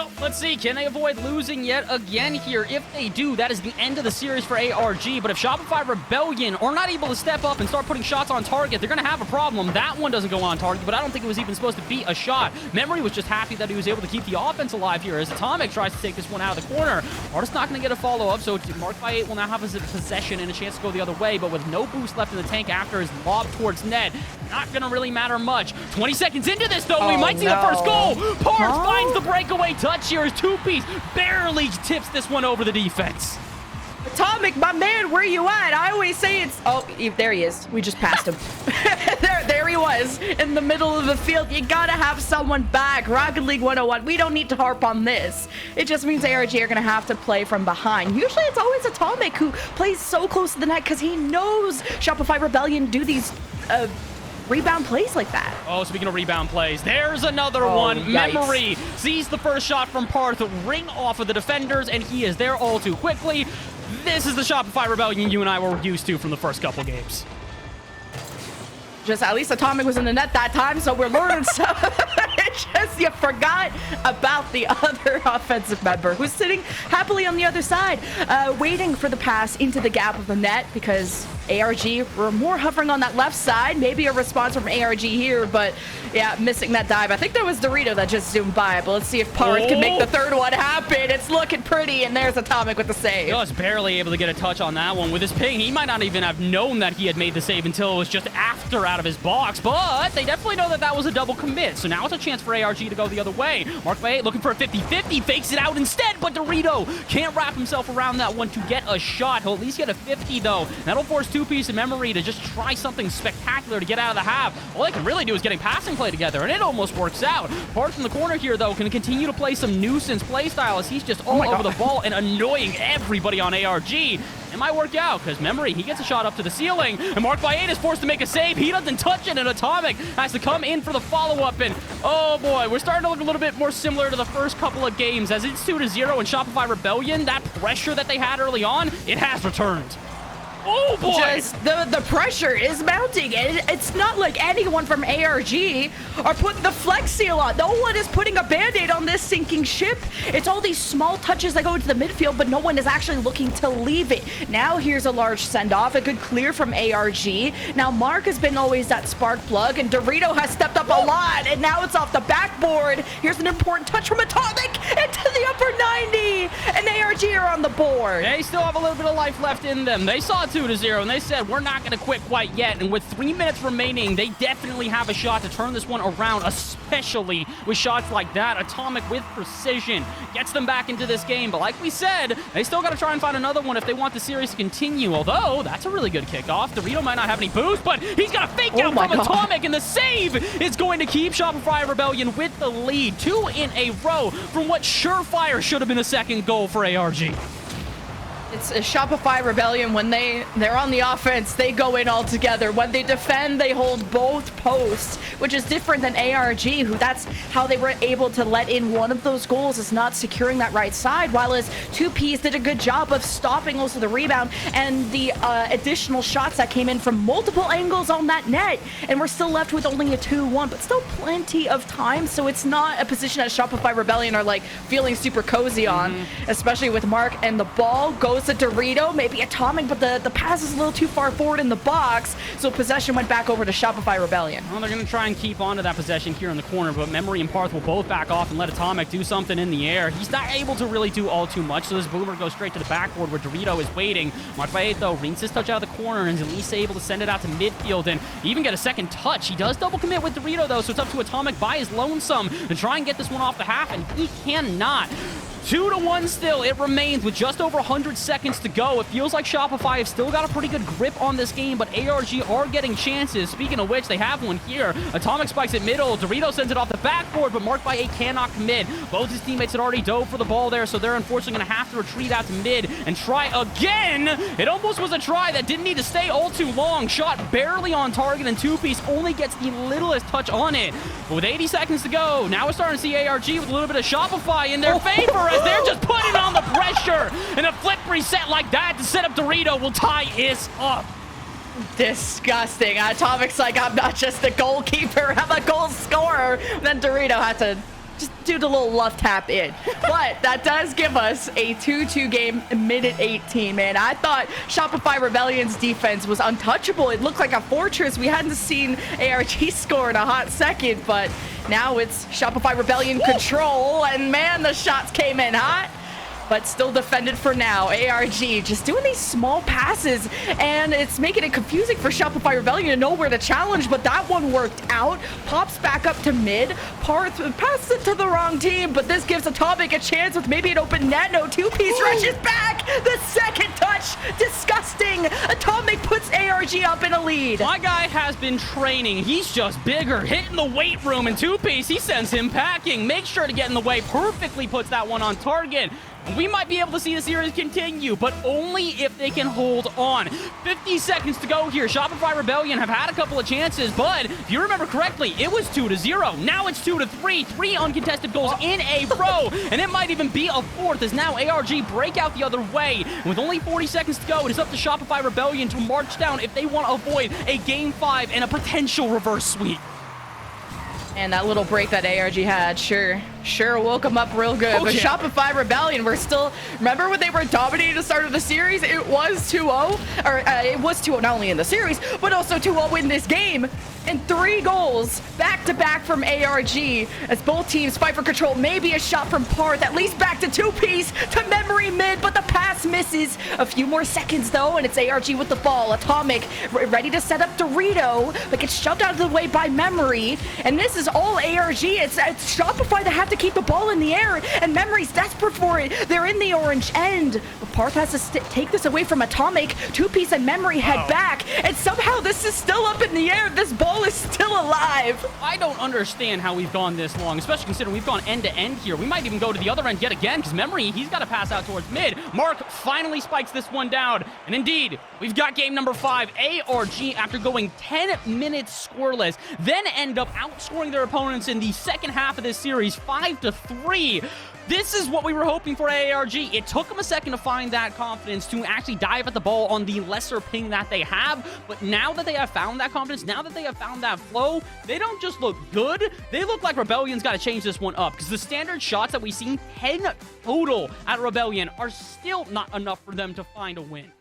Well, let's see. Can they avoid losing yet again here? If they do, that is the end of the series for ARG. But if Shopify Rebellion are not able to step up and start putting shots on target, they're going to have a problem. That one doesn't go on target, but I don't think it was even supposed to be a shot. Memory was just happy that he was able to keep the offense alive here as AtomiK tries to take this one out of the corner. Artist not going to get a follow-up, so Mark by 8 will now have his possession and a chance to go the other way, but with no boost left in the tank after his lob towards net, not going to really matter much. 20 seconds into this, though, we might see the first goal. Parks finds the breakaway touch here as two-piece barely tips this one over the defense. AtomiK, my man, where you at? I always say it's... Oh, there he is. We just passed him. there he was in the middle of the field. You gotta have someone back. Rocket League 101. We don't need to harp on this. It just means ARG are gonna have to play from behind. Usually it's always AtomiK who plays so close to the net because he knows Shopify Rebellion do these... rebound plays like that. Oh, speaking of rebound plays, there's another one. Yikes. Memory sees the first shot from Parth ring off of the defenders, and he is there all too quickly. This is the Shopify Rebellion you and I were used to from the first couple games. Just at least AtomiK was in the net that time, so we're learning stuff. It's just you forgot about the other offensive member who's sitting happily on the other side, waiting for the pass into the gap of the net because ARG were more hovering on that left side. Maybe a response from ARG here, but yeah, missing that dive. I think that was Dorito that just zoomed by, but let's see if Parth can make the third one happen. It's looking pretty, and there's AtomiK with the save. Just barely able to get a touch on that one. With his ping, he might not even have known that he had made the save until it was just after out of his box, but they definitely know that that was a double commit, so now it's a chance for ARG to go the other way. Mark by 8 looking for a 50-50, fakes it out instead, but Dorito can't wrap himself around that one to get a shot. He'll at least get a 50, though. That'll force two-piece and Memory to just try something spectacular to get out of the half. All they can really do is getting passing play together, and it almost works out. Parth in the corner here, though, can continue to play some nuisance play style as he's just all over the ball and annoying everybody on ARG. It might work out because Memory, he gets a shot up to the ceiling, and Mark by 8 is forced to make a save. He doesn't touch it, and AtomiK has to come in for the follow-up, and oh boy, we're starting to look a little bit more similar to the first couple of games. As it's 2-0 in Shopify Rebellion, that pressure that they had early on, it has returned. Oh boy! Just the pressure is mounting, and it's not like anyone from ARG are putting the flex seal on. No one is putting a band-aid on this sinking ship. It's all these small touches that go into the midfield, but no one is actually looking to leave it. Now here's a large send-off, a good clear from ARG. Now Mark has been always that spark plug, and Dorito has stepped up a lot, and now it's off the backboard. Here's an important touch from AtomiK into the upper 90, and ARG are on the board. They still have a little bit of life left in them. They saw 2-0, and they said, we're not going to quit quite yet. And with 3 minutes remaining, they definitely have a shot to turn this one around, especially with shots like that. AtomiK with precision gets them back into this game. But like we said, they still got to try and find another one if they want the series to continue. Although, that's a really good kickoff. Dorito might not have any boost, but he's got a fake out from AtomiK, and the save is going to keep Shopify Rebellion with the lead. 2 in a row from what surefire should have been a second goal for ARG. It's a Shopify Rebellion. When they're on the offense, they go in all together. When they defend, they hold both posts, which is different than ARG, who that's how they were able to let in one of those goals, is not securing that right side, while his 2Ps did a good job of stopping also the rebound and the additional shots that came in from multiple angles on that net. And we're still left with only a 2-1, but still plenty of time, so it's not a position that Shopify Rebellion are like feeling super cozy on, especially with Mark, and the ball goes to Dorito, maybe AtomiK, but the pass is a little too far forward in the box, so possession went back over to Shopify Rebellion. Well, they're going to try and keep on to that possession here in the corner, but Memory and Parth will both back off and let AtomiK do something in the air. He's not able to really do all too much, so this boomer goes straight to the backboard where Dorito is waiting. Mark by 8, though, rings his touch out of the corner and is at least able to send it out to midfield and even get a second touch. He does double commit with Dorito, though, so it's up to AtomiK by his lonesome to try and get this one off the half, and he cannot. 2-1 still. It remains with just over 100 seconds to go. It feels like Shopify have still got a pretty good grip on this game, but ARG are getting chances. Speaking of which, they have one here. AtomiK spikes it middle. Dorito sends it off the backboard, but Mark by 8 cannot commit. Both his teammates had already dove for the ball there, so they're unfortunately going to have to retreat out to mid and try again. It almost was a try that didn't need to stay all too long. Shot barely on target, and 2Piece only gets the littlest touch on it. But with 80 seconds to go, now we're starting to see ARG with a little bit of Shopify in their favor, as they're just putting on the pressure, and a flip reset like that to set up Dorito will tie this up. Disgusting. Atomik's like, I'm not just a goalkeeper, I'm a goal scorer. Then Dorito had to just do the little love tap in. But that does give us a 2-2 game minute 18, man. I thought Shopify Rebellion's defense was untouchable. It looked like a fortress. We hadn't seen ARG score in a hot second, but now it's Shopify Rebellion control, and man, the shots came in hot. But still defended for now. ARG just doing these small passes, and it's making it confusing for Shopify Rebellion to know where to challenge, but that one worked out. Pops back up to mid. Parth passes it to the wrong team, but this gives AtomiK a chance with maybe an open net. No, two-piece rushes back. The second touch, disgusting. AtomiK puts ARG up in a lead. My guy has been training. He's just bigger, hitting the weight room, and two-piece, he sends him packing. Makes sure to get in the way, perfectly puts that one on target. We might be able to see the series continue, but only if they can hold on. 50 seconds to go here. Shopify Rebellion have had a couple of chances, but if you remember correctly, it was 2-0. Now it's 2-3. 3 uncontested goals in a row, and it might even be a fourth as now ARG break out the other way. And with only 40 seconds to go, it is up to Shopify Rebellion to march down if they want to avoid a Game 5 and a potential reverse sweep. And that little break that ARG had, sure woke them up real good. But yeah. Shopify Rebellion, we're still, remember when they were dominating the start of the series? It was 2-0, or it was 2-0 not only in the series, but also 2-0 in this game. And 3 goals back-to-back from ARG as both teams fight for control. Maybe a shot from Parth, at least back to two-piece to memory mid, but the pass misses. A few more seconds though, and it's ARG with the ball. AtomiK ready to set up Dorito, but gets shoved out of the way by memory. And this is all ARG. It's Shopify that have to keep the ball in the air, and memory's desperate for it. They're in the orange end. But Parth has to take this away from AtomiK. Two-piece and memory head back, and somehow this is still up in the air. This ball is still alive. I don't understand how we've gone this long, especially considering we've gone end to end here. We might even go to the other end yet again, because memory, he's got to pass out towards mid. Mark finally spikes this one down, and indeed, we've got game number 5. ARG, after going 10 minutes scoreless, then end up outscoring their opponents in the second half of this series, 5-3. This is what we were hoping for ARG. It took them a second to find that confidence to actually dive at the ball on the lesser ping that they have. But now that they have found that confidence, now that they have found that flow, they don't just look good. They look like Rebellion's got to change this one up, because the standard shots that we've seen, 10 total at Rebellion, are still not enough for them to find a win.